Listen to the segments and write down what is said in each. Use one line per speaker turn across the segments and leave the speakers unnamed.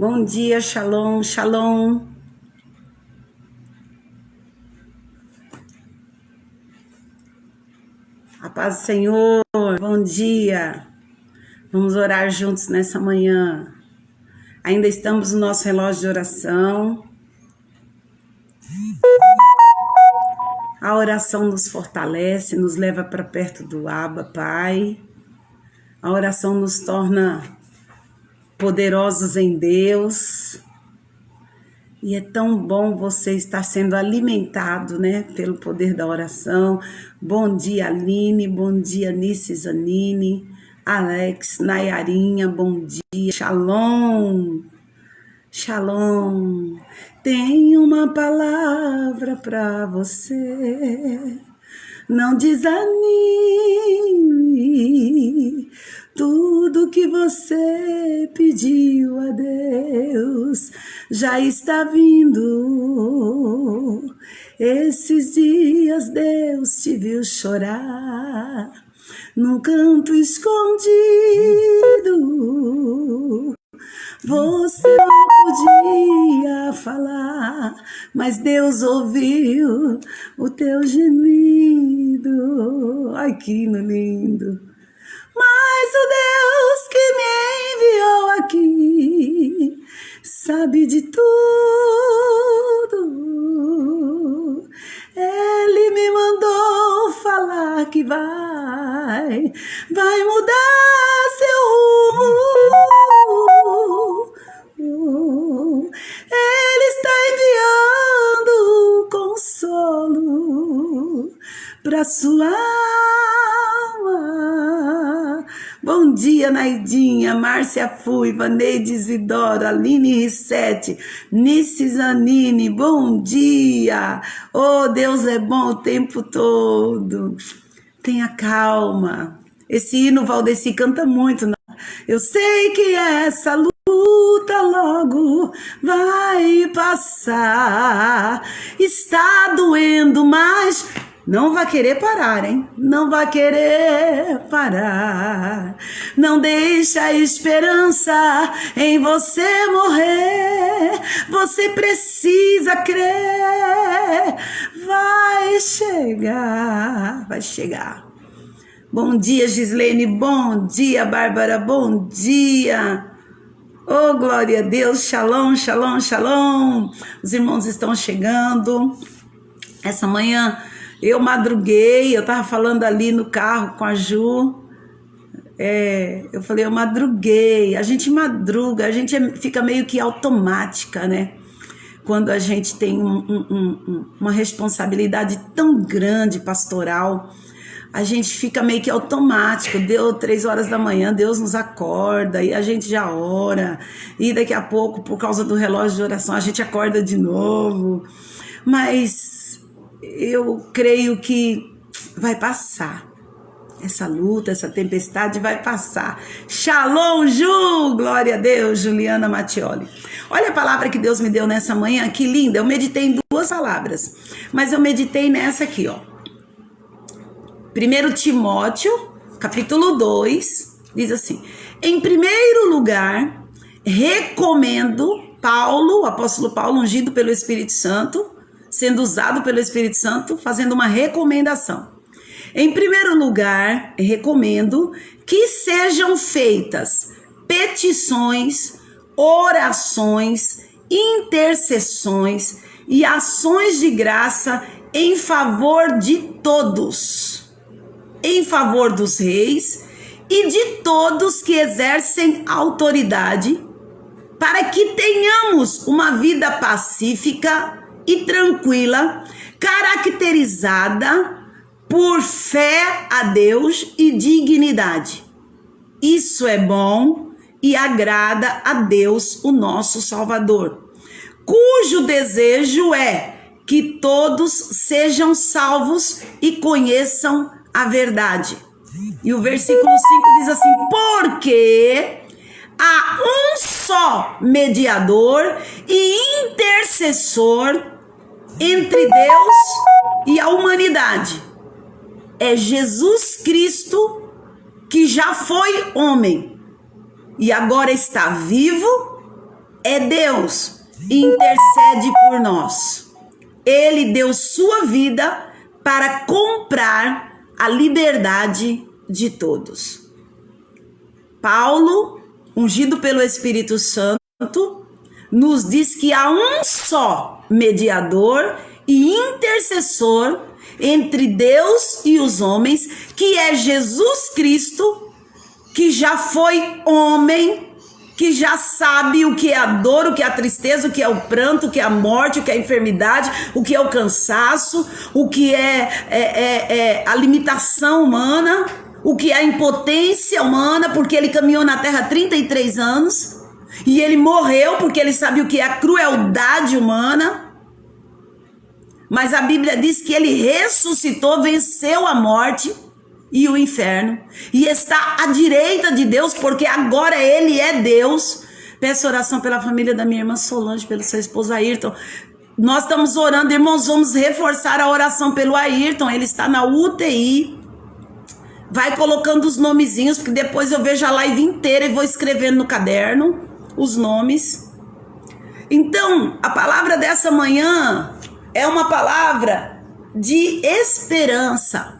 Bom dia, shalom, shalom. A paz do Senhor, bom dia. Vamos orar juntos nessa manhã. Ainda estamos no nosso relógio de oração. A oração nos fortalece, nos leva para perto do Abba, Pai. A oração nos torna poderosos em Deus. E é tão bom você estar sendo alimentado, né, pelo poder da oração. Bom dia, Aline. Bom dia, Nice Zanini. Alex, Nayarinha, bom dia. Shalom. Shalom. Tenho uma palavra para você. Não desanime. Tudo que você pediu a Deus já está vindo. Esses dias Deus te viu chorar num canto escondido. Você não podia falar, mas Deus ouviu o teu gemido. Ai, que lindo! Mas o Deus que me enviou aqui sabe de tudo. Ele me mandou falar que vai mudar seu rumo. Ele está enviando consolo para sua alma. Bom dia, Naidinha, Márcia Fui, Vaneide Isidoro, Aline Rissete, Nice Zanini, bom dia. Oh, Deus é bom o tempo todo. Tenha calma. Esse hino Valdeci canta muito. Eu sei que essa luta logo vai passar. Está doendo, mas não vai querer parar, hein? Não vai querer parar. Não deixa a esperança em você morrer. Você precisa crer. Vai chegar, vai chegar. Bom dia, Gislene. Bom dia, Bárbara. Bom dia. Oh, glória a Deus. Shalom, shalom, shalom. Os irmãos estão chegando. Essa manhã eu madruguei, eu tava falando ali no carro com a Ju, eu falei, eu madruguei, a gente madruga, a gente fica meio que automática, né? Quando a gente tem uma responsabilidade tão grande pastoral, a gente fica meio que automático. Deu 3 horas da manhã, Deus nos acorda e a gente já ora, e daqui a pouco, por causa do relógio de oração, a gente acorda de novo, mas eu creio que vai passar. Essa luta, essa tempestade vai passar. Shalom, Ju! Glória a Deus, Juliana Mattioli. Olha a palavra que Deus me deu nessa manhã, que linda. Eu meditei em 2 palavras, mas eu meditei nessa aqui, ó. 1 Timóteo, capítulo 2, diz assim: em primeiro lugar, recomendo Paulo, o apóstolo Paulo, ungido pelo Espírito Santo, sendo usado pelo Espírito Santo, fazendo uma recomendação. Em primeiro lugar, recomendo que sejam feitas petições, orações, intercessões e ações de graça em favor de todos, em favor dos reis e de todos que exercem autoridade, para que tenhamos uma vida pacífica e tranquila, caracterizada por fé a Deus e dignidade. Isso é bom e agrada a Deus, o nosso Salvador, cujo desejo é que todos sejam salvos e conheçam a verdade. E o versículo 5 diz assim: porque há um só mediador e intercessor entre Deus e a humanidade. É Jesus Cristo, que já foi homem e agora está vivo é Deus e intercede por nós. Ele deu sua vida para comprar a liberdade de todos. Paulo, ungido pelo Espírito Santo, nos diz que há um só mediador e intercessor entre Deus e os homens, que é Jesus Cristo, que já foi homem, que já sabe o que é a dor, o que é a tristeza, o que é o pranto, o que é a morte, o que é a enfermidade, o que é o cansaço, o que é a limitação humana, o que é a impotência humana, porque ele caminhou na terra 33 anos e ele morreu porque ele sabe o que é a crueldade humana. Mas a Bíblia diz que ele ressuscitou, venceu a morte e o inferno, e está à direita de Deus, porque agora ele é Deus. Peço oração pela família da minha irmã Solange, pelo seu esposo Ayrton. Nós estamos orando, irmãos, vamos reforçar a oração pelo Ayrton, ele está na UTI. Vai colocando os nomezinhos, porque depois eu vejo a live inteira e vou escrevendo no caderno os nomes. Então, a palavra dessa manhã é uma palavra de esperança.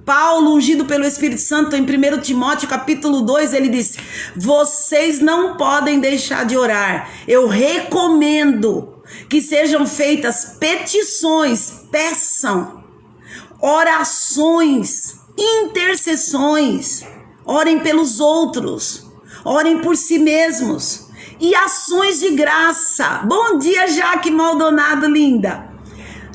Paulo, ungido pelo Espírito Santo, em 1 Timóteo capítulo 2, ele diz: vocês não podem deixar de orar. Eu recomendo que sejam feitas petições, peçam, orações, intercessões. Orem pelos outros, orem por si mesmos. E ações de graça. Bom dia, Jaque Maldonado, linda.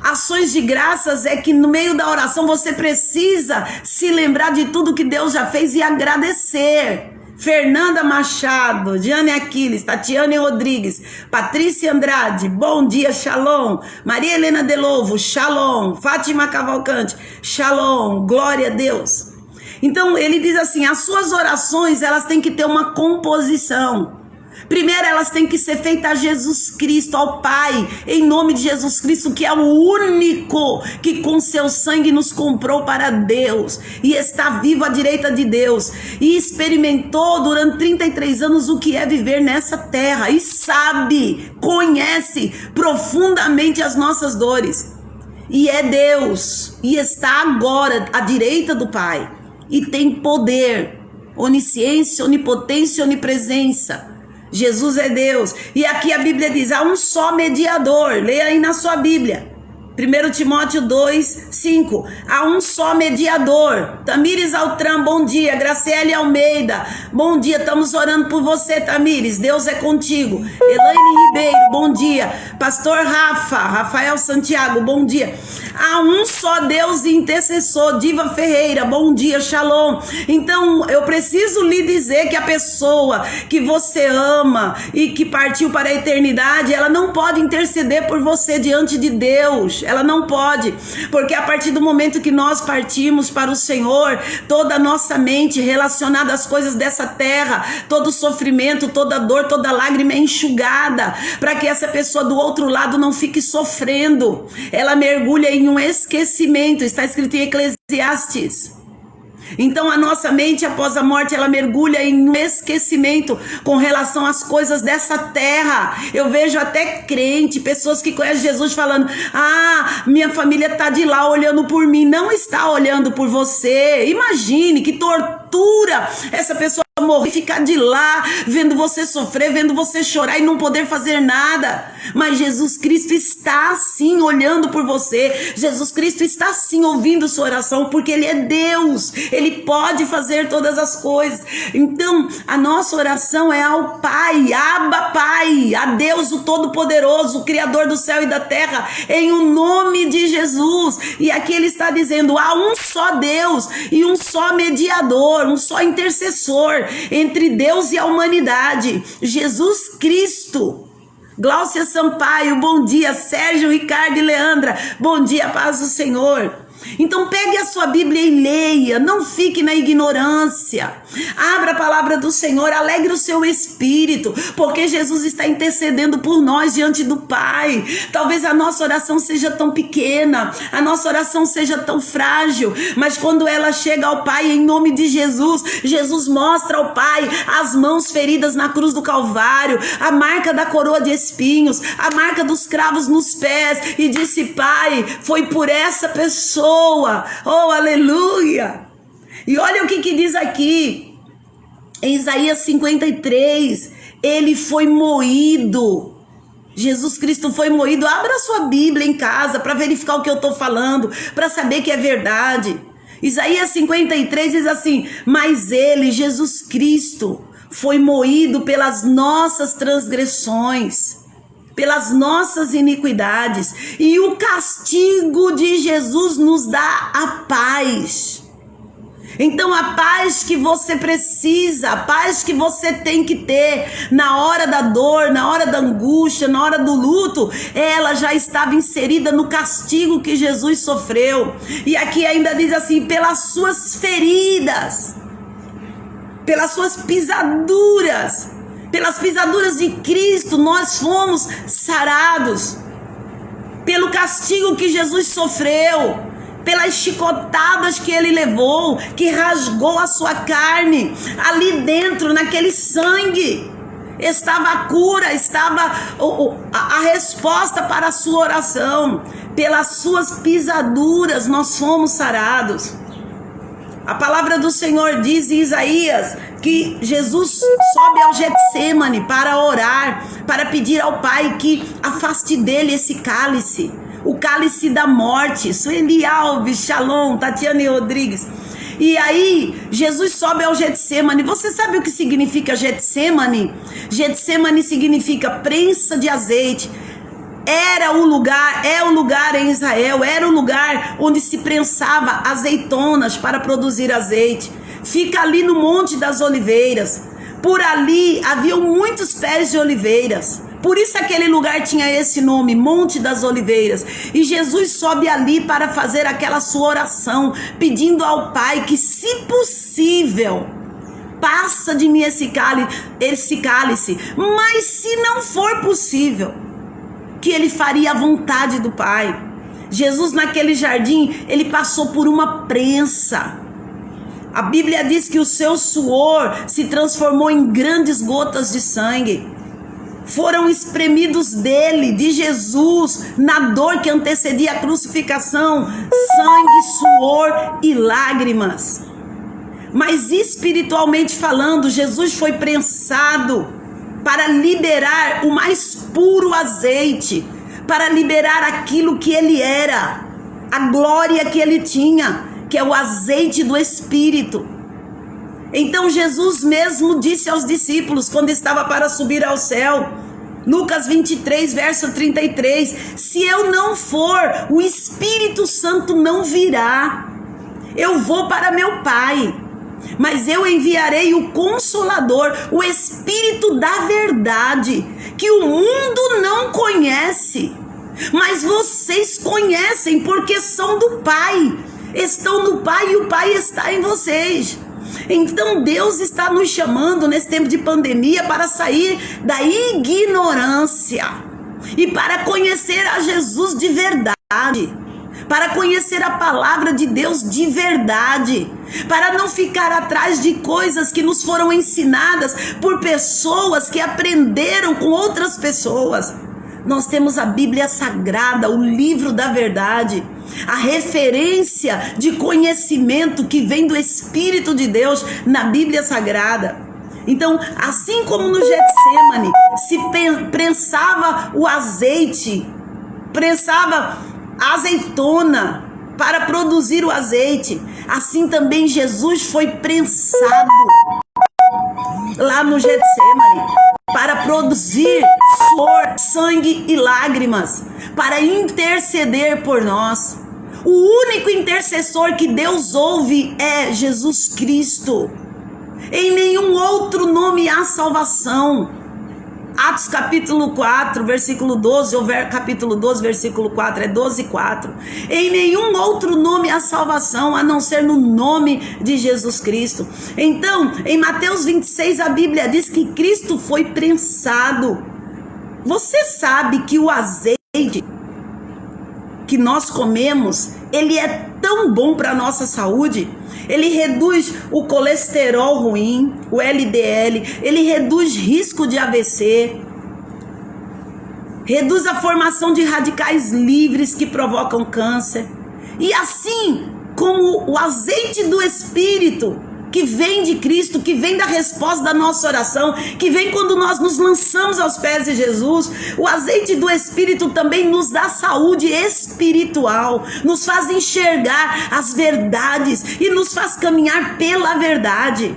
Ações de graças é que no meio da oração você precisa se lembrar de tudo que Deus já fez e agradecer. Fernanda Machado, Diane Aquiles, Tatiane Rodrigues, Patrícia Andrade, bom dia, shalom. Maria Helena Delovo, shalom. Fátima Cavalcante, shalom, glória a Deus. Então ele diz assim, as suas orações elas têm que ter uma composição. Primeiro, elas têm que ser feitas a Jesus Cristo, ao Pai, em nome de Jesus Cristo, que é o único que com seu sangue nos comprou para Deus e está vivo à direita de Deus e experimentou durante 33 anos o que é viver nessa terra e sabe, conhece profundamente as nossas dores. E é Deus e está agora à direita do Pai e tem poder, onisciência, onipotência, onipresença. Jesus é Deus. E aqui a Bíblia diz, há um só mediador. Leia aí na sua Bíblia. 1 Timóteo 2, 5. Há um só mediador. Tamires Altran, bom dia. Graciele Almeida, bom dia. Estamos orando por você, Tamires. Deus é contigo. Elaine Ribeiro, bom dia. Pastor Rafael Santiago, bom dia. Há um só Deus e intercessor. Diva Ferreira, bom dia, shalom. Então, eu preciso lhe dizer que a pessoa que você ama e que partiu para a eternidade, ela não pode interceder por você diante de Deus. Ela não pode, porque a partir do momento que nós partimos para o Senhor, toda a nossa mente relacionada às coisas dessa terra, todo sofrimento, toda dor, toda lágrima é enxugada, para que essa pessoa do outro lado não fique sofrendo. Ela mergulha em um esquecimento, está escrito em Eclesiastes. Então a nossa mente após a morte ela mergulha em um esquecimento com relação às coisas dessa terra. Eu vejo até crente, pessoas que conhecem Jesus falando, minha família está de lá olhando por mim. Não está olhando por você. Imagine que tortura essa pessoa morrer e ficar de lá vendo você sofrer, vendo você chorar e não poder fazer nada. Mas Jesus Cristo está sim olhando por você. Jesus Cristo está sim ouvindo sua oração, porque Ele é Deus. Ele pode fazer todas as coisas. Então a nossa oração é ao Pai, Abba Pai, a Deus o Todo-Poderoso, o Criador do céu e da terra, em o nome de Jesus. E aqui Ele está dizendo, há um só Deus e um só mediador, um só intercessor entre Deus e a humanidade, Jesus Cristo. Gláucia Sampaio, bom dia. Sérgio, Ricardo e Leandra, bom dia, paz do Senhor. Então pegue a sua Bíblia e leia, não fique na ignorância. Abra a palavra do Senhor, alegre o seu espírito, porque Jesus está intercedendo por nós diante do Pai. Talvez a nossa oração seja tão pequena, a nossa oração seja tão frágil, mas quando ela chega ao Pai em nome de Jesus, Jesus mostra ao Pai as mãos feridas na cruz do Calvário, a marca da coroa de espinhos, a marca dos cravos nos pés, e disse: Pai, foi por essa pessoa. Oh, aleluia! E olha o que diz aqui, em Isaías 53, ele foi moído. Jesus Cristo foi moído. Abra sua Bíblia em casa para verificar o que eu estou falando, para saber que é verdade. Isaías 53 diz assim: mas ele, Jesus Cristo, foi moído pelas nossas transgressões, pelas nossas iniquidades, e o castigo de Jesus nos dá a paz. Então a paz que você precisa, a paz que você tem que ter na hora da dor, na hora da angústia, na hora do luto, ela já estava inserida no castigo que Jesus sofreu. E aqui ainda diz assim: pelas suas feridas, pelas suas pisaduras, pelas pisaduras de Cristo, nós fomos sarados. Pelo castigo que Jesus sofreu, pelas chicotadas que ele levou, que rasgou a sua carne, ali dentro, naquele sangue, estava a cura, estava a resposta para a sua oração. Pelas suas pisaduras nós fomos sarados. A palavra do Senhor diz em Isaías que Jesus sobe ao Getsêmani para orar, para pedir ao Pai que afaste dele esse cálice, o cálice da morte. Sueli Alves, Shalom, Tatiane Rodrigues. E aí, Jesus sobe ao Getsêmani. Você sabe o que significa Getsêmani? Getsêmani significa prensa de azeite. Era o lugar, é o lugar em Israel, era o lugar onde se prensava azeitonas para produzir azeite. Fica ali no Monte das Oliveiras. Por ali haviam muitos pés de oliveiras. Por isso aquele lugar tinha esse nome, Monte das Oliveiras. E Jesus sobe ali para fazer aquela sua oração, pedindo ao Pai que, se possível, passa de mim esse cálice. Mas se não for possível, que ele faria a vontade do Pai. Jesus, naquele jardim, ele passou por uma prensa. A Bíblia diz que o seu suor se transformou em grandes gotas de sangue. Foram espremidos dele, de Jesus, na dor que antecedia a crucificação, sangue, suor e lágrimas. Mas espiritualmente falando, Jesus foi prensado para liberar o mais puro azeite, para liberar aquilo que ele era, a glória que ele tinha, que é o azeite do Espírito. Então Jesus mesmo disse aos discípulos, quando estava para subir ao céu, Lucas 23, verso 33, se eu não for, o Espírito Santo não virá. Eu vou para meu Pai, mas eu enviarei o Consolador, o Espírito da verdade, que o mundo não conhece, mas vocês conhecem porque são do Pai, estão no Pai e o Pai está em vocês. Então Deus está nos chamando nesse tempo de pandemia para sair da ignorância e para conhecer a Jesus de verdade, para conhecer a palavra de Deus de verdade, para não ficar atrás de coisas que nos foram ensinadas por pessoas que aprenderam com outras pessoas. Nós temos a Bíblia Sagrada, o livro da verdade, a referência de conhecimento que vem do Espírito de Deus na Bíblia Sagrada. Então, assim como no Getsêmani se prensava o azeite, prensava a azeitona para produzir o azeite, assim também Jesus foi prensado lá no Getsêmani para produzir suor, sangue e lágrimas, para interceder por nós. O único intercessor que Deus ouve é Jesus Cristo. Em nenhum outro nome há salvação. Atos capítulo 4, versículo 12, ou capítulo 12, versículo 4, é 12:4. Em nenhum outro nome há salvação, a não ser no nome de Jesus Cristo. Então, em Mateus 26, a Bíblia diz que Cristo foi prensado. Você sabe que o azeite que nós comemos, ele é tão bom para a nossa saúde? Ele reduz o colesterol ruim, o LDL, ele reduz risco de AVC, reduz a formação de radicais livres que provocam câncer. E assim como o azeite do Espírito, que vem de Cristo, que vem da resposta da nossa oração, que vem quando nós nos lançamos aos pés de Jesus, o azeite do Espírito também nos dá saúde espiritual, nos faz enxergar as verdades e nos faz caminhar pela verdade.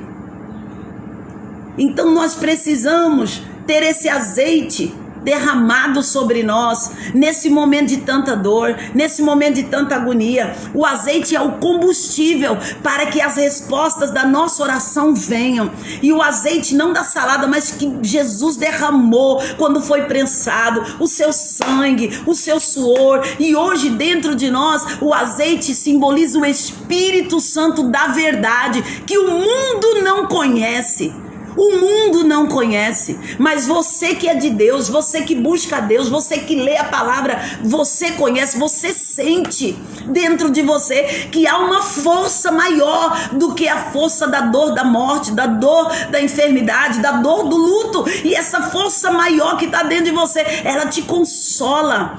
Então nós precisamos ter esse azeite derramado sobre nós, nesse momento de tanta dor, nesse momento de tanta agonia. O azeite é o combustível para que as respostas da nossa oração venham. E o azeite não da salada, mas que Jesus derramou quando foi prensado, o seu sangue, o seu suor. E hoje dentro de nós, o azeite simboliza o Espírito Santo da verdade, que o mundo não conhece. O mundo não conhece, mas você que é de Deus, você que busca a Deus, você que lê a palavra, você conhece, você sente dentro de você que há uma força maior do que a força da dor da morte, da dor da enfermidade, da dor do luto. E essa força maior que está dentro de você, ela te consola.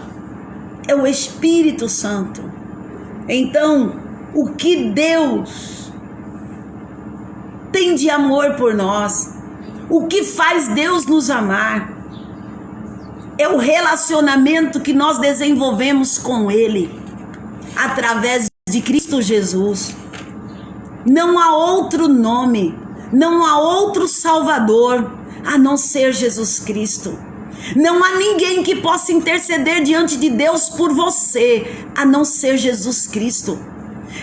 É o Espírito Santo. Então, o que Deus tem de amor por nós, o que faz Deus nos amar, é o relacionamento que nós desenvolvemos com Ele, através de Cristo Jesus. Não há outro nome, não há outro Salvador, a não ser Jesus Cristo. Não há ninguém que possa interceder diante de Deus por você, a não ser Jesus Cristo.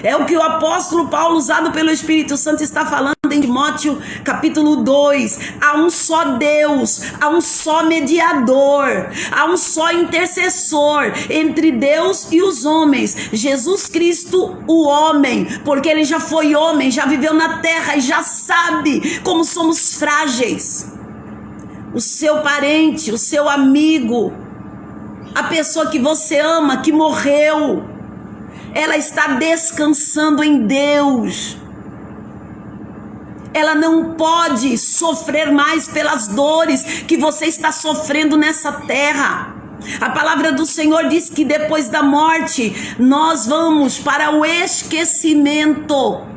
É o que o apóstolo Paulo, usado pelo Espírito Santo, está falando em Timóteo capítulo 2. Há um só Deus, há um só mediador, há um só intercessor entre Deus e os homens, Jesus Cristo, o homem, porque ele já foi homem, já viveu na terra e já sabe como somos frágeis. O seu parente, o seu amigo, a pessoa que você ama, que morreu, ela está descansando em Deus. Ela não pode sofrer mais pelas dores que você está sofrendo nessa terra. A palavra do Senhor diz que depois da morte nós vamos para o esquecimento.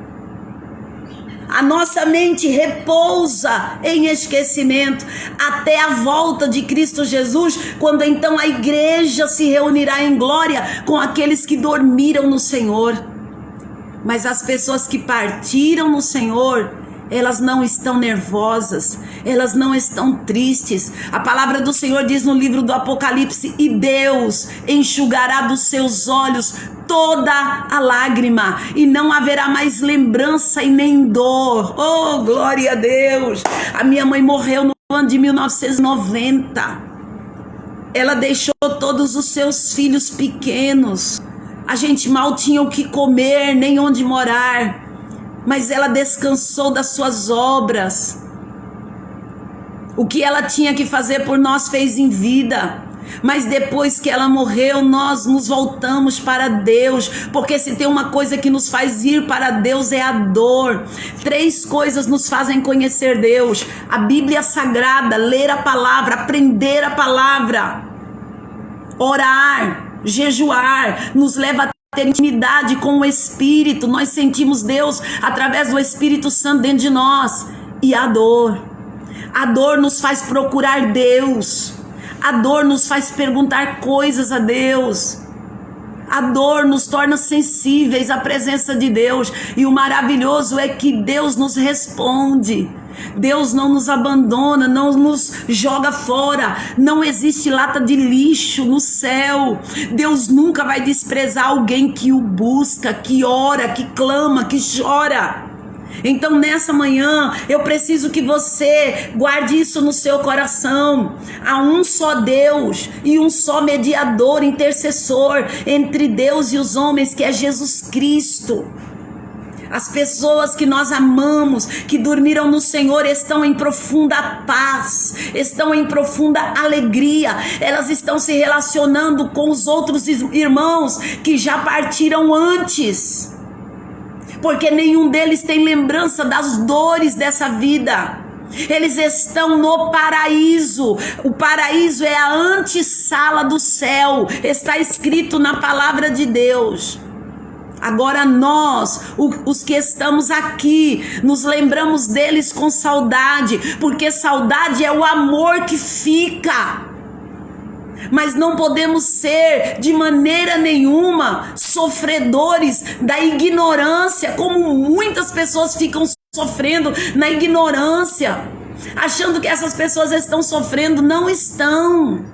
A nossa mente repousa em esquecimento até a volta de Cristo Jesus, quando então a igreja se reunirá em glória com aqueles que dormiram no Senhor. Mas as pessoas que partiram no Senhor, elas não estão nervosas, elas não estão tristes. A palavra do Senhor diz no livro do Apocalipse: e Deus enxugará dos seus olhos toda a lágrima, e não haverá mais lembrança e nem dor. Oh, glória a Deus! A minha mãe morreu no ano de 1990. Ela deixou todos os seus filhos pequenos. A gente mal tinha o que comer, nem onde morar. Mas ela descansou das suas obras. O que ela tinha que fazer por nós fez em vida. Mas depois que ela morreu, nós nos voltamos para Deus, porque se tem uma coisa que nos faz ir para Deus é a dor. 3 coisas nos fazem conhecer Deus: a Bíblia Sagrada, ler a palavra, aprender a palavra, orar, jejuar, nos leva a ter intimidade com o Espírito. Nós sentimos Deus através do Espírito Santo dentro de nós. E a dor nos faz procurar Deus. A dor nos faz perguntar coisas a Deus. A dor nos torna sensíveis à presença de Deus. E o maravilhoso é que Deus nos responde. Deus não nos abandona, não nos joga fora. Não existe lata de lixo no céu. Deus nunca vai desprezar alguém que o busca, que ora, que clama, que chora. Então nessa manhã eu preciso que você guarde isso no seu coração. Há um só Deus e um só mediador, intercessor entre Deus e os homens, que é Jesus Cristo. As pessoas que nós amamos, que dormiram no Senhor, estão em profunda paz, estão em profunda alegria. Elas estão se relacionando com os outros irmãos que já partiram antes, porque nenhum deles tem lembrança das dores dessa vida. Eles estão no paraíso. O paraíso é a antessala do céu, está escrito na palavra de Deus. Agora nós, os que estamos aqui, nos lembramos deles com saudade, porque saudade é o amor que fica. Mas não podemos ser de maneira nenhuma sofredores da ignorância, como muitas pessoas ficam sofrendo na ignorância, achando que essas pessoas estão sofrendo. Não estão.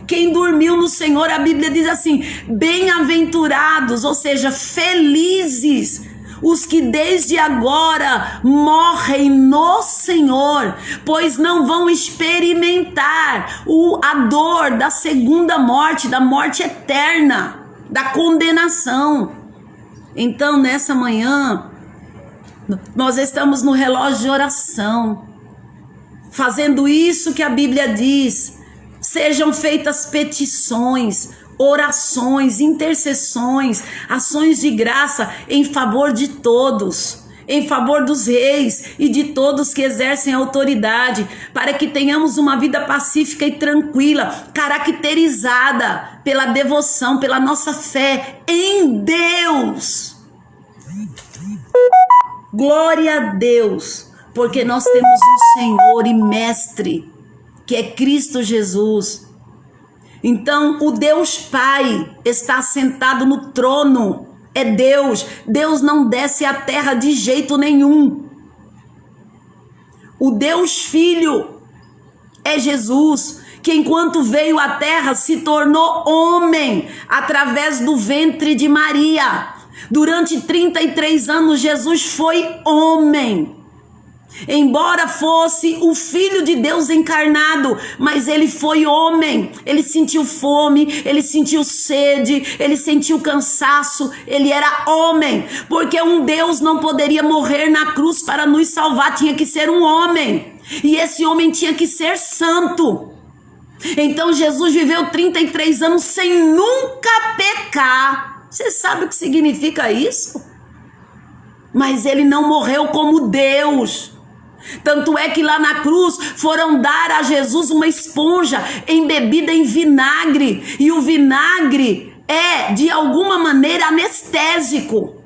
Quem dormiu no Senhor, a Bíblia diz assim: bem-aventurados, ou seja, felizes os que desde agora morrem no Senhor, pois não vão experimentar a dor da segunda morte, da morte eterna, da condenação. Então, nessa manhã, nós estamos no relógio de oração, fazendo isso que a Bíblia diz. Sejam feitas petições, orações, intercessões, ações de graça em favor de todos, em favor dos reis e de todos que exercem autoridade, para que tenhamos uma vida pacífica e tranquila, caracterizada pela devoção, pela nossa fé em Deus. Glória a Deus, porque nós temos um Senhor e Mestre, que é Cristo Jesus. Então o Deus Pai está sentado no trono, é Deus. Deus não desce à terra de jeito nenhum. O Deus Filho é Jesus, que enquanto veio à terra se tornou homem através do ventre de Maria. Durante 33 anos Jesus foi homem. Embora fosse o Filho de Deus encarnado, mas ele foi homem. Ele sentiu fome, ele sentiu sede, ele sentiu cansaço. Ele era homem, porque um Deus não poderia morrer na cruz para nos salvar, tinha que ser um homem, e esse homem tinha que ser santo. Então Jesus viveu 33 anos sem nunca pecar. Você sabe o que significa isso? Mas ele não morreu como Deus. Tanto é que lá na cruz foram dar a Jesus uma esponja embebida em vinagre, e o vinagre é de alguma maneira anestésico,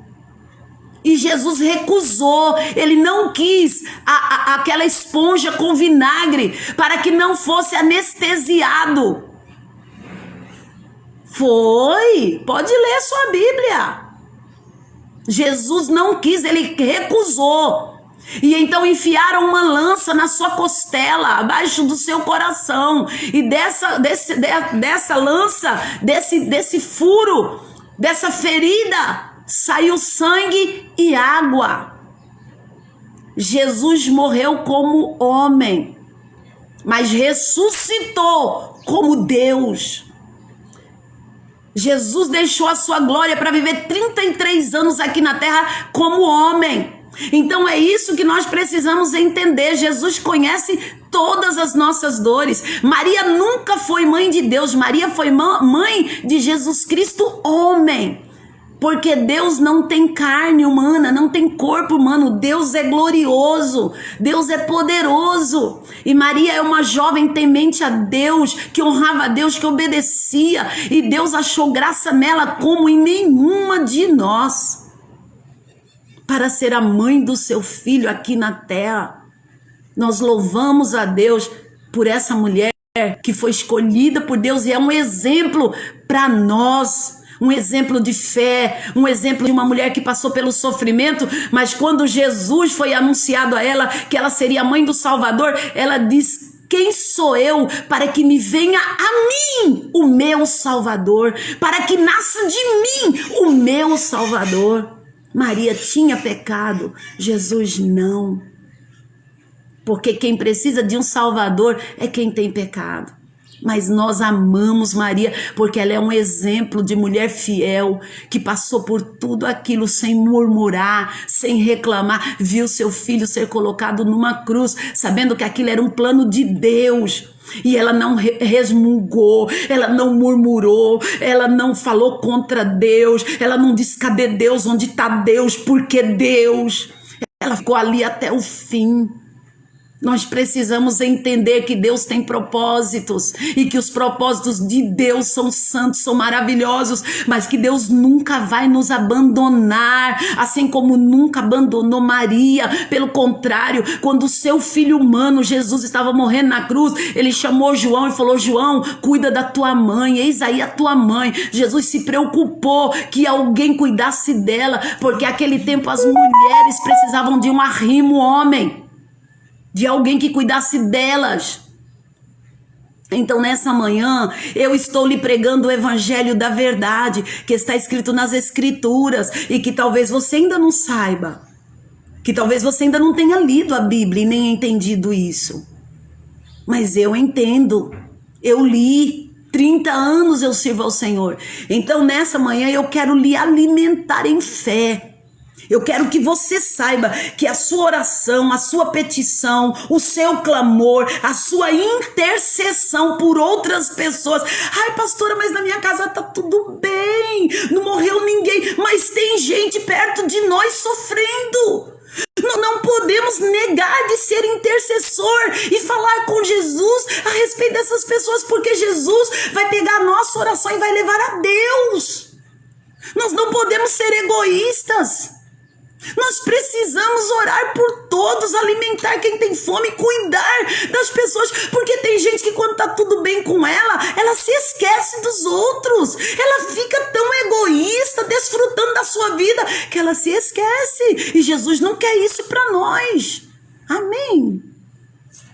e Jesus recusou. Ele não quis aquela esponja com vinagre para que não fosse anestesiado. Pode ler sua Bíblia. Jesus não quis, ele recusou. E então enfiaram uma lança na sua costela, abaixo do seu coração. E dessa lança, desse furo, dessa ferida, saiu sangue e água. Jesus morreu como homem, mas ressuscitou como Deus. Jesus deixou a sua glória para viver 33 anos aqui na terra como homem. Então é isso que nós precisamos entender. Jesus conhece todas as nossas dores. Maria nunca foi mãe de Deus. Maria foi mãe de Jesus Cristo, homem. Porque Deus não tem carne humana, não tem corpo humano. Deus é glorioso, Deus é poderoso. E Maria é uma jovem temente a Deus, que honrava a Deus, que obedecia. E Deus achou graça nela como em nenhuma de nós, para ser a mãe do seu filho aqui na terra. Nós louvamos a Deus por essa mulher que foi escolhida por Deus e é um exemplo para nós, um exemplo de fé, um exemplo de uma mulher que passou pelo sofrimento, mas quando Jesus foi anunciado a ela que ela seria a mãe do Salvador, ela diz: quem sou eu para que me venha a mim o meu Salvador, para que nasça de mim o meu Salvador? Maria tinha pecado, Jesus não. Porque quem precisa de um Salvador é quem tem pecado. Mas nós amamos Maria porque ela é um exemplo de mulher fiel, que passou por tudo aquilo sem murmurar, sem reclamar, viu seu filho ser colocado numa cruz, sabendo que aquilo era um plano de Deus. E ela não resmungou, ela não murmurou, ela não falou contra Deus, ela não disse cadê Deus, onde está Deus, por que Deus? Ela ficou ali até o fim. Nós precisamos entender que Deus tem propósitos e que os propósitos de Deus são santos, são maravilhosos, mas que Deus nunca vai nos abandonar, assim como nunca abandonou Maria. Pelo contrário, quando o seu filho humano, Jesus, estava morrendo na cruz, ele chamou João e falou: João, cuida da tua mãe, eis aí a tua mãe. Jesus se preocupou que alguém cuidasse dela, porque naquele tempo as mulheres precisavam de um arrimo homem, de alguém que cuidasse delas. Então nessa manhã eu estou lhe pregando o evangelho da verdade, que está escrito nas escrituras, e que talvez você ainda não saiba, que talvez você ainda não tenha lido a Bíblia e nem entendido isso. Mas eu entendo, eu li, 30 anos eu sirvo ao Senhor. Então nessa manhã eu quero lhe alimentar em fé. Eu quero que você saiba que a sua oração, a sua petição, o seu clamor, a sua intercessão por outras pessoas. Ai, pastora, mas na minha casa tá tudo bem, não morreu ninguém, mas tem gente perto de nós sofrendo. Não podemos negar de ser intercessor e falar com Jesus a respeito dessas pessoas, porque Jesus vai pegar a nossa oração e vai levar a Deus. Nós não podemos ser egoístas. Nós precisamos orar por todos, alimentar quem tem fome, cuidar das pessoas, porque tem gente que quando tá tudo bem com ela se esquece dos outros, ela fica tão egoísta, desfrutando da sua vida, que ela se esquece, e Jesus não quer isso para nós. Amém?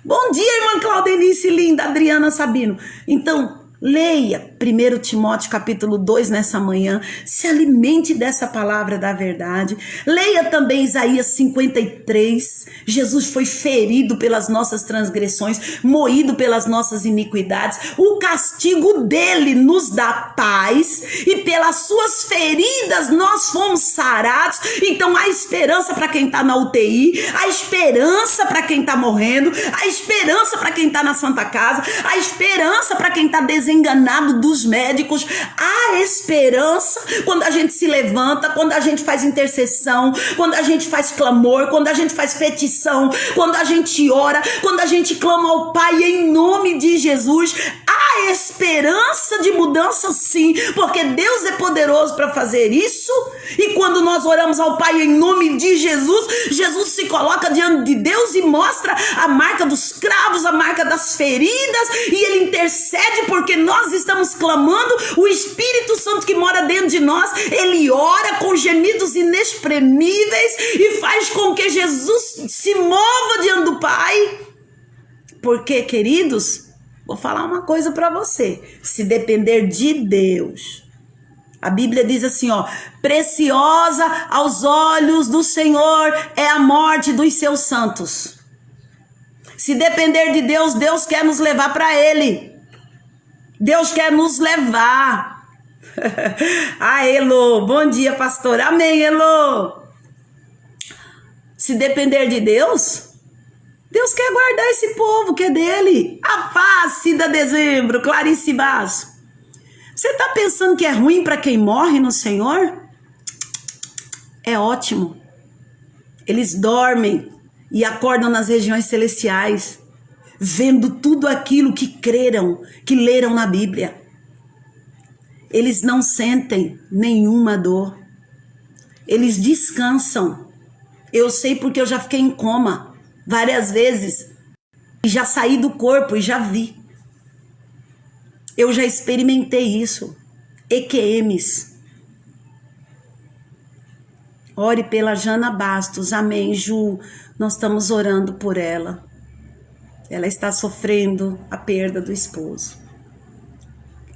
Bom dia, irmã Claudenice linda, Adriana Sabino. Então, leia 1 Timóteo capítulo 2 nessa manhã, se alimente dessa palavra da verdade. Leia também Isaías 53, Jesus foi ferido pelas nossas transgressões, moído pelas nossas iniquidades, o castigo dele nos dá paz, e pelas suas feridas nós fomos sarados. Então há esperança para quem está na UTI, há esperança para quem está morrendo, há esperança para quem está na Santa Casa, há esperança para quem está desenganado dos médicos. Há esperança quando a gente se levanta, quando a gente faz intercessão, quando a gente faz clamor, quando a gente faz petição, quando a gente ora, quando a gente clama ao Pai em nome de Jesus. Há esperança de mudança, sim, porque Deus é poderoso para fazer isso. E quando nós oramos ao Pai em nome de Jesus, Jesus se coloca diante de Deus e mostra a marca dos cravos, a marca das feridas, e ele intercede porque nós estamos clamando. O Espírito Santo que mora dentro de nós, ele ora com gemidos inexprimíveis e faz com que Jesus se mova diante do Pai. Porque, queridos, vou falar uma coisa para você: se depender de Deus, a Bíblia diz assim, ó: preciosa aos olhos do Senhor é a morte dos seus santos. Se depender de Deus, Deus quer nos levar para Ele. Deus quer nos levar. Ah, Elô, bom dia, pastor. Amém, Elô. Se depender de Deus, Deus quer guardar esse povo que é dele. A face da dezembro, Clarice Basso. Você está pensando que é ruim para quem morre no Senhor? É ótimo. Eles dormem e acordam nas regiões celestiais, vendo tudo aquilo que creram, que leram na Bíblia. Eles não sentem nenhuma dor. Eles descansam. Eu sei porque eu já fiquei em coma várias vezes e já saí do corpo e já vi. Eu já experimentei isso. EQMs. Ore pela Jana Bastos. Amém, Ju. Nós estamos orando por ela. Ela está sofrendo a perda do esposo.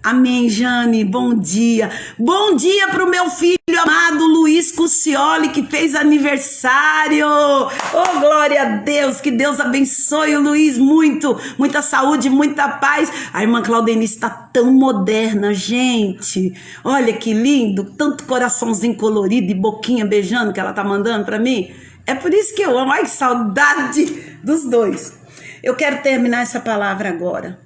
Amém, Jane. Bom dia. Bom dia para o meu filho amado Luiz. Luiz Cucioli, que fez aniversário. Oh, glória a Deus, que Deus abençoe o Luiz muito, muita saúde, muita paz. A irmã Claudenice está tão moderna, gente. Olha que lindo, tanto coraçãozinho colorido e boquinha beijando que ela tá mandando para mim. É por isso que eu amo. Ai, que saudade dos dois. Eu quero terminar essa palavra agora.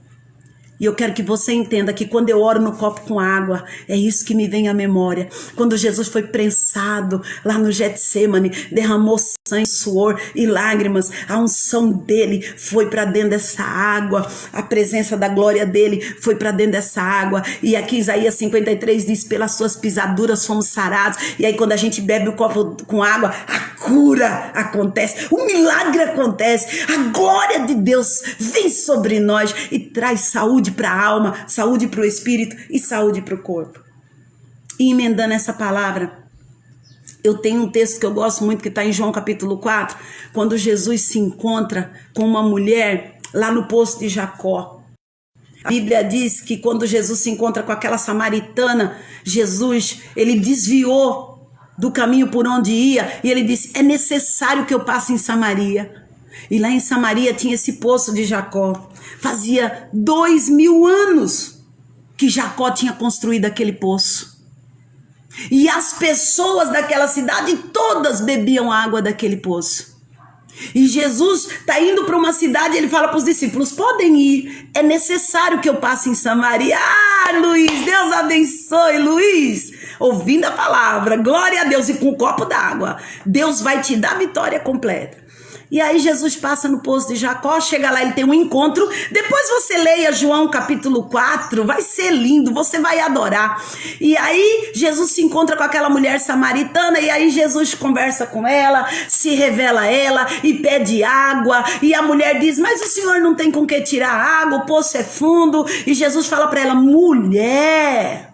E eu quero que você entenda que quando eu oro no copo com água, é isso que me vem à memória. Quando Jesus foi prensado lá no Getsemane, derramou sangue, suor e lágrimas, a unção dele foi para dentro dessa água, a presença da glória dele foi para dentro dessa água. E aqui Isaías 53 diz, pelas suas pisaduras fomos sarados. E aí quando a gente bebe o copo com água, a cura acontece, o milagre acontece, a glória de Deus vem sobre nós e traz saúde para a alma, saúde para o espírito e saúde para o corpo. E emendando essa palavra, eu tenho um texto que eu gosto muito, que está em João capítulo 4, quando Jesus se encontra com uma mulher lá no poço de Jacó. A Bíblia diz que quando Jesus se encontra com aquela samaritana, Jesus, ele desviou do caminho por onde ia, e ele disse, é necessário que eu passe em Samaria. E lá em Samaria tinha esse poço de Jacó. Fazia 2000 anos que Jacó tinha construído aquele poço. E as pessoas daquela cidade todas bebiam água daquele poço. E Jesus está indo para uma cidade, ele fala para os discípulos, podem ir, é necessário que eu passe em Samaria. Ah, Luiz, Deus abençoe, Luiz, ouvindo a palavra, glória a Deus, e com um copo d'água, Deus vai te dar a vitória completa. E aí Jesus passa no poço de Jacó, chega lá, ele tem um encontro. Depois você leia João capítulo 4, vai ser lindo, você vai adorar. E aí Jesus se encontra com aquela mulher samaritana, e aí Jesus conversa com ela, se revela a ela e pede água. E a mulher diz, mas o senhor não tem com que tirar água, o poço é fundo. E Jesus fala para ela, mulher,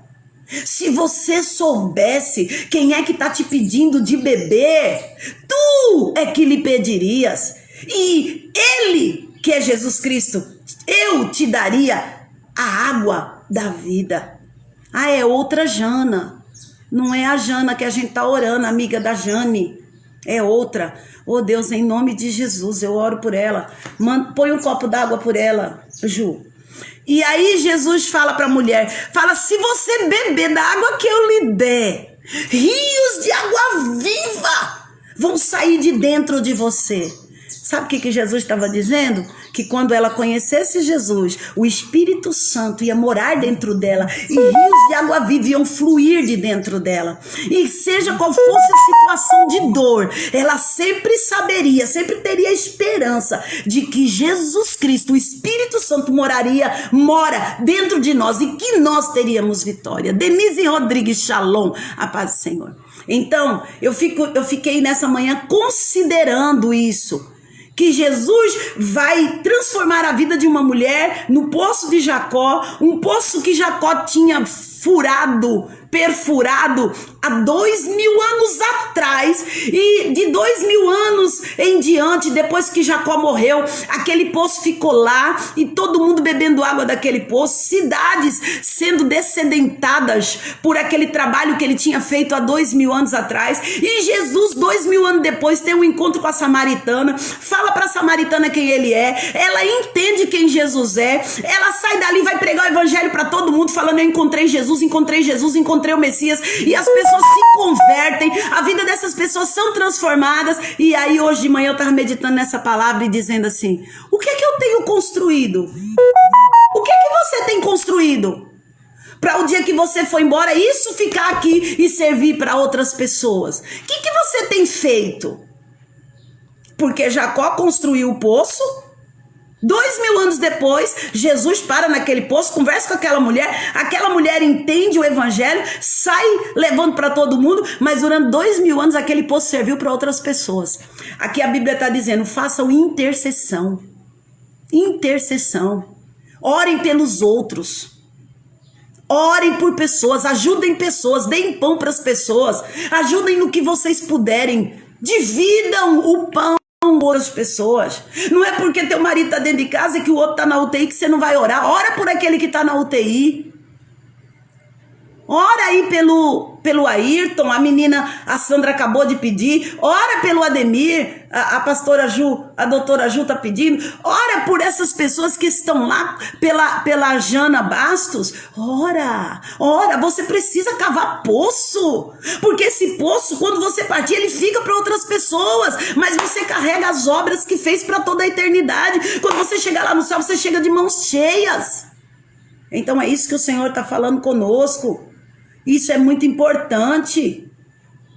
se você soubesse quem é que está te pedindo de beber, tu é que lhe pedirias, e ele, que é Jesus Cristo, eu te daria a água da vida. Ah, é outra Jana, não é a Jana que a gente está orando, amiga da Jane, é outra. Oh Deus, em nome de Jesus, eu oro por ela. Põe um copo d'água por ela, Ju. E aí Jesus fala para a mulher, fala, se você beber da água que eu lhe der, rios de água viva vão sair de dentro de você. Sabe o que Jesus estava dizendo? Que quando ela conhecesse Jesus, o Espírito Santo ia morar dentro dela e rios de água viva iam fluir de dentro dela. E seja qual fosse a situação de dor, ela sempre saberia, sempre teria esperança de que Jesus Cristo, o Espírito Santo mora dentro de nós e que nós teríamos vitória. Denise Rodrigues, shalom, a paz do Senhor. Então, eu fiquei nessa manhã considerando isso, que Jesus vai transformar a vida de uma mulher no poço de Jacó, um poço que Jacó tinha perfurado há 2000 anos atrás, e de 2000 anos em diante, depois que Jacó morreu, aquele poço ficou lá e todo mundo bebendo água daquele poço, cidades sendo descedentadas por aquele trabalho que ele tinha feito há 2000 anos atrás. E Jesus, 2000 anos depois, tem um encontro com a samaritana, fala para a samaritana quem ele é, ela entende quem Jesus é, ela sai dali e vai pregar o evangelho para todo mundo, falando, eu encontrei Jesus, encontrei o Messias, e as pessoas se convertem, a vida dessas pessoas são transformadas. E aí hoje de manhã eu estava meditando nessa palavra e dizendo assim, o que é que eu tenho construído? O que é que você tem construído? Para o dia que você for embora, isso ficar aqui e servir para outras pessoas. O que você tem feito? Porque Jacó construiu o poço, 2000 anos depois, Jesus para naquele poço, conversa com aquela mulher entende o evangelho, sai levando para todo mundo, mas durante 2000 anos aquele poço serviu para outras pessoas. Aqui a Bíblia está dizendo, façam intercessão, orem pelos outros, orem por pessoas, ajudem pessoas, deem pão para as pessoas, ajudem no que vocês puderem, dividam o pão com outras pessoas. Não é porque teu marido está dentro de casa e que o outro está na UTI que você não vai orar. Ora por aquele que está na UTI. Ora aí pelo Ayrton, a menina, a Sandra acabou de pedir. Ora pelo Ademir, a pastora Ju, a doutora Ju tá pedindo. Ora por essas pessoas que estão lá, pela Jana Bastos. Ora, você precisa cavar poço. Porque esse poço, quando você partir, ele fica para outras pessoas. Mas você carrega as obras que fez para toda a eternidade. Quando você chegar lá no céu, você chega de mãos cheias. Então é isso que o Senhor está falando conosco. Isso é muito importante.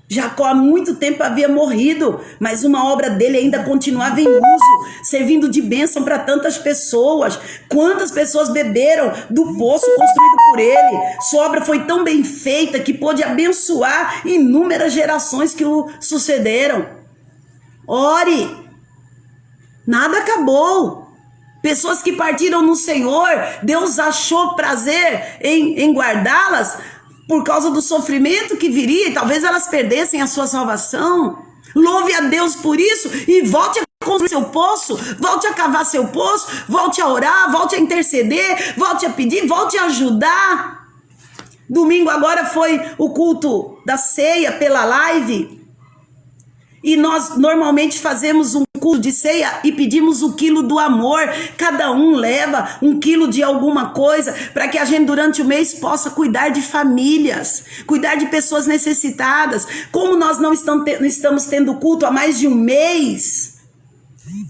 Jacó há muito tempo havia morrido, mas uma obra dele ainda continuava em uso, servindo de bênção para tantas pessoas. Quantas pessoas beberam do poço construído por ele? Sua obra foi tão bem feita que pôde abençoar inúmeras gerações que o sucederam. Ore, nada acabou. Pessoas que partiram no Senhor, Deus achou prazer em guardá-las por causa do sofrimento que viria, e talvez elas perdessem a sua salvação. Louve a Deus por isso e volte a construir seu poço, volte a cavar seu poço, volte a orar, volte a interceder, volte a pedir, volte a ajudar. Domingo agora foi o culto da ceia pela live. E nós normalmente fazemos um culto de ceia e pedimos o quilo do amor. Cada um leva um quilo de alguma coisa para que a gente durante o mês possa cuidar de famílias, cuidar de pessoas necessitadas. Como nós não estamos tendo culto há mais de um mês,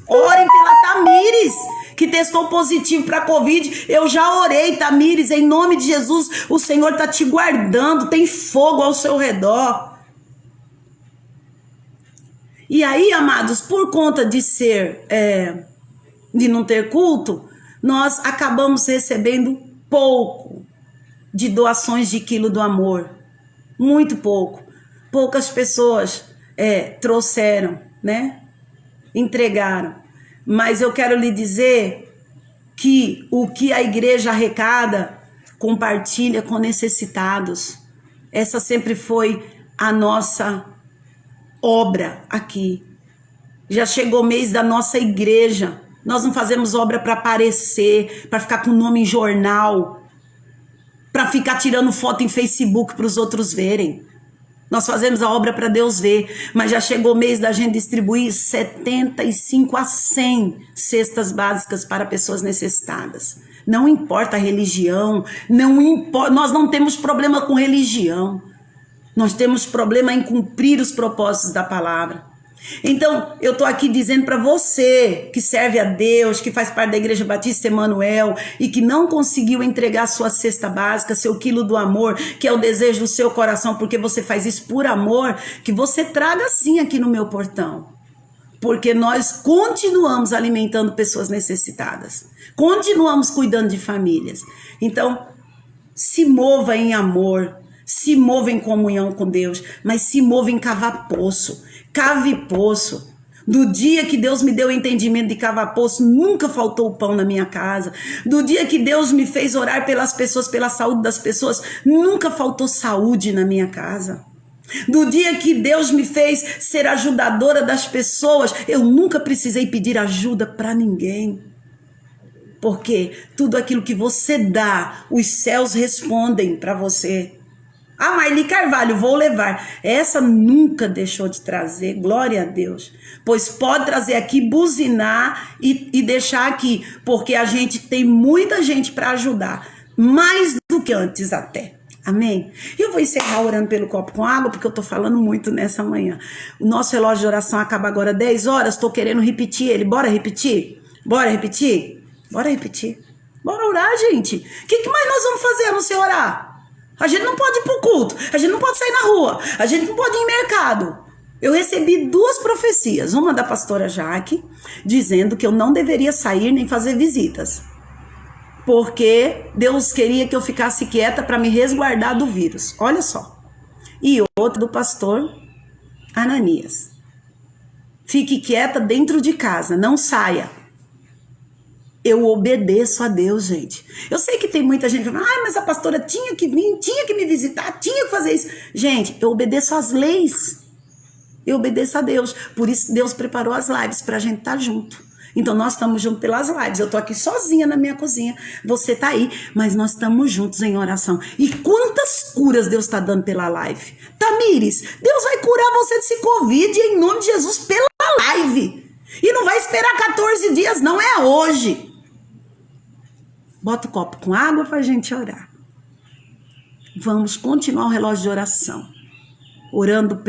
orem pela Tamires, que testou positivo para a Covid. Eu já orei, Tamires, em nome de Jesus. O Senhor está te guardando, tem fogo ao seu redor. E aí, amados, por conta de de não ter culto, nós acabamos recebendo pouco de doações de quilo do amor. Muito pouco. Poucas pessoas trouxeram, né? Entregaram. Mas eu quero lhe dizer que o que a igreja arrecada, compartilha com necessitados. Essa sempre foi a nossa obra aqui. Já chegou o mês da nossa igreja. Nós não fazemos obra para aparecer, para ficar com nome em jornal, para ficar tirando foto em Facebook para os outros verem. Nós fazemos a obra para Deus ver. Mas já chegou o mês da gente distribuir 75 a 100 cestas básicas para pessoas necessitadas. Não importa a religião, nós não temos problema com religião. Nós temos problema em cumprir os propósitos da palavra. Então, eu estou aqui dizendo para você que serve a Deus, que faz parte da Igreja Batista Emanuel e que não conseguiu entregar sua cesta básica, seu quilo do amor, que é o desejo do seu coração, porque você faz isso por amor, que você traga sim aqui no meu portão. Porque nós continuamos alimentando pessoas necessitadas. Continuamos cuidando de famílias. Então, se mova em amor. Se mova em comunhão com Deus, mas se mova em cavar poço. Cave poço. Do dia que Deus me deu o entendimento de cavar poço, nunca faltou pão na minha casa. Do dia que Deus me fez orar pelas pessoas, pela saúde das pessoas, nunca faltou saúde na minha casa. Do dia que Deus me fez ser ajudadora das pessoas, eu nunca precisei pedir ajuda para ninguém. Porque tudo aquilo que você dá, os céus respondem para você. Ah, Marli Carvalho, vou levar. Essa nunca deixou de trazer, glória a Deus. Pois pode trazer aqui, buzinar e deixar aqui, porque a gente tem muita gente para ajudar, mais do que antes até. Amém? E eu vou encerrar orando pelo copo com água, porque eu tô falando muito nessa manhã. O nosso relógio de oração acaba agora 10 horas, tô querendo repetir ele. Bora repetir? Bora repetir? Bora repetir. Bora orar, gente. O que mais nós vamos fazer a não ser orar? A gente não pode ir pro culto, a gente não pode sair na rua, a gente não pode ir em mercado. Eu recebi 2 profecias, uma da pastora Jaque, dizendo que eu não deveria sair nem fazer visitas, porque Deus queria que eu ficasse quieta para me resguardar do vírus. Olha só. E outra do pastor Ananias. Fique quieta dentro de casa, não saia. Eu obedeço a Deus, gente. Eu sei que tem muita gente que fala, mas a pastora tinha que vir, tinha que me visitar, tinha que fazer isso. Gente, eu obedeço às leis. Eu obedeço a Deus. Por isso Deus preparou as lives para a gente estar junto. Então nós estamos juntos pelas lives. Eu estou aqui sozinha na minha cozinha. Você está aí, mas nós estamos juntos em oração. E quantas curas Deus está dando pela live. Tamires, Deus vai curar você desse Covid em nome de Jesus pela live. E não vai esperar 14 dias, não, é hoje. Bota o copo com água para a gente orar. Vamos continuar o relógio de oração. Orando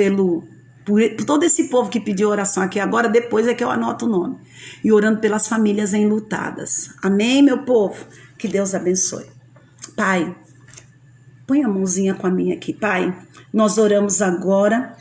por todo esse povo que pediu oração aqui agora, depois é que eu anoto o nome. E orando pelas famílias enlutadas. Amém, meu povo? Que Deus abençoe. Pai, põe a mãozinha com a minha aqui, Pai. Nós oramos agora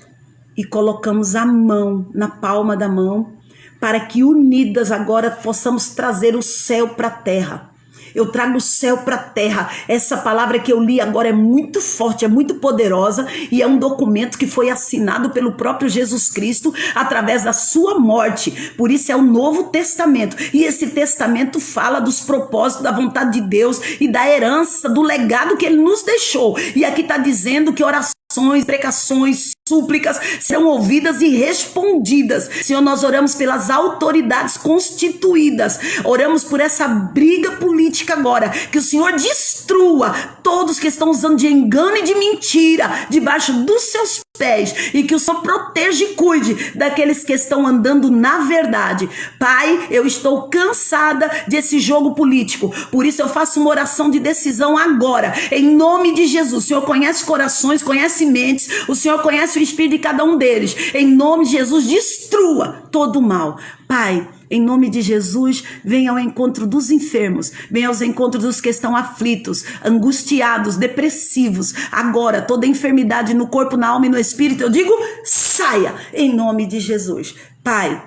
e colocamos a mão na palma da mão para que unidas agora possamos trazer o céu para a terra. Eu trago o céu para a terra. Essa palavra que eu li agora é muito forte, é muito poderosa e é um documento que foi assinado pelo próprio Jesus Cristo através da sua morte. Por isso é o Novo Testamento. E esse testamento fala dos propósitos, da vontade de Deus e da herança, do legado que ele nos deixou. E aqui está dizendo que orações, precações, súplicas serão ouvidas e respondidas. Senhor, nós oramos pelas autoridades constituídas, oramos por essa briga política agora, que o Senhor destrua todos que estão usando de engano e de mentira debaixo dos seus pés, e que o Senhor proteja e cuide daqueles que estão andando na verdade. Pai, eu estou cansada desse jogo político, por isso eu faço uma oração de decisão agora, em nome de Jesus. O Senhor conhece corações, conhece mentes, o Senhor conhece o espírito de cada um deles. Em nome de Jesus, destrua todo o mal. Pai, em nome de Jesus, venha ao encontro dos enfermos, venha aos encontros dos que estão aflitos, angustiados, depressivos. Agora, toda enfermidade no corpo, na alma e no espírito, eu digo, saia, em nome de Jesus. Pai,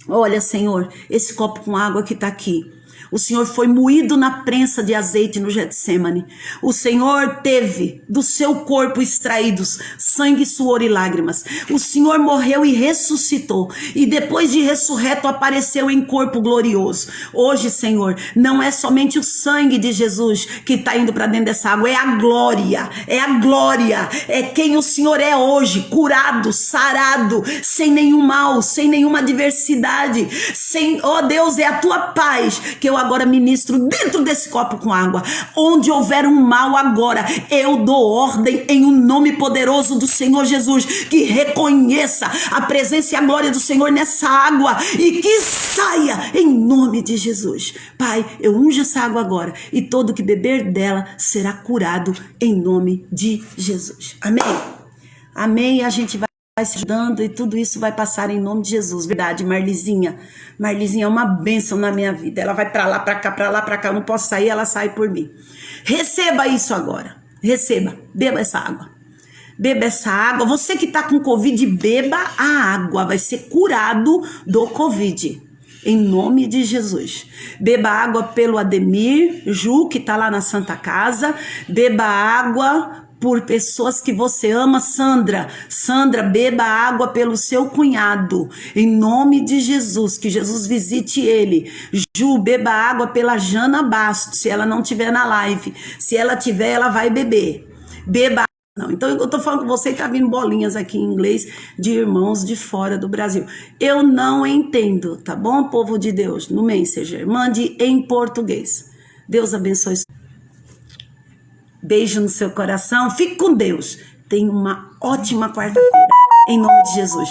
olha, Senhor, esse copo com água que está aqui. O Senhor foi moído na prensa de azeite no Getsemane. O Senhor teve do seu corpo extraídos sangue, suor e lágrimas. O Senhor morreu e ressuscitou. E depois de ressurreto apareceu em corpo glorioso. Hoje, Senhor, não é somente o sangue de Jesus que está indo para dentro dessa água. É a glória. É a glória. É quem o Senhor é hoje. Curado, sarado, sem nenhum mal, sem nenhuma adversidade. Ó Deus, é a tua paz que eu agora ministro dentro desse copo com água. Onde houver um mal agora, eu dou ordem em um nome poderoso do Senhor Jesus, que reconheça a presença e a glória do Senhor nessa água e que saia em nome de Jesus. Pai, eu unjo essa água agora e todo que beber dela será curado em nome de Jesus. Amém? Amém. A gente vai se ajudando e tudo isso vai passar em nome de Jesus. Verdade, Marlizinha. Marlizinha é uma bênção na minha vida. Ela vai pra lá, pra cá, pra lá, pra cá. Eu não posso sair, ela sai por mim. Receba isso agora. Receba. Beba essa água. Beba essa água. Você que tá com Covid, beba a água. Vai ser curado do Covid. Em nome de Jesus. Beba água pelo Ademir Ju, que tá lá na Santa Casa. Beba água por pessoas que você ama. Sandra, beba água pelo seu cunhado, em nome de Jesus, que Jesus visite ele. Ju, beba água pela Jana Bastos, se ela não tiver na live. Se ela tiver, ela vai beber. Beba. Não, então eu tô falando com você e tá vindo bolinhas aqui em inglês de irmãos de fora do Brasil. Eu não entendo, tá bom, povo de Deus? No Messenger, mande em português. Deus abençoe. Beijo no seu coração. Fique com Deus. Tenha uma ótima quarta-feira. Em nome de Jesus.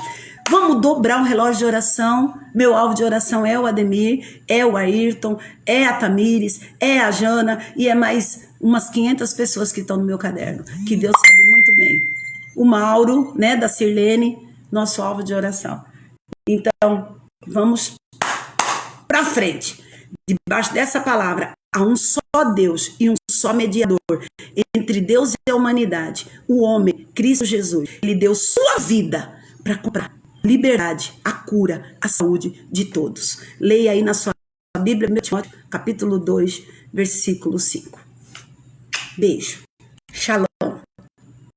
Vamos dobrar o relógio de oração. Meu alvo de oração é o Ademir, é o Ayrton, é a Tamires, é a Jana e é mais umas 500 pessoas que estão no meu caderno. Que Deus sabe muito bem. O Mauro, né, da Sirlene, nosso alvo de oração. Então, vamos para frente. Debaixo dessa palavra, há um só Deus e um só mediador entre Deus e a humanidade, o homem, Cristo Jesus. Ele deu sua vida para comprar liberdade, a cura, a saúde de todos. Leia aí na sua Bíblia, 1 Timóteo, capítulo 2, versículo 5. Beijo.